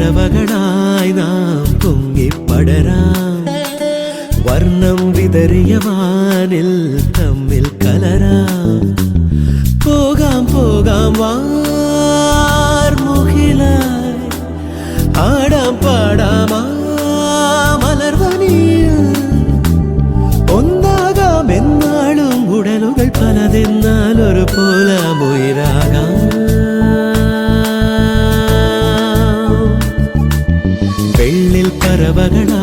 പറവകളായി നാം പൊങ്ങിപ്പടരാം വർണ്ണം വിതറിയ വാനിൽ തമ്മിൽ കലരാം പോകാം പോകാം വാർമുകിലായി ആടാം പാടാം മലർവനിയിൽ ഒന്നാകാം എന്നാളും ഉടലുകൾ പലതെന്നാൽ ഒരു പോലാമുയിരാകാം വെള്ളിൽ പറവകളാ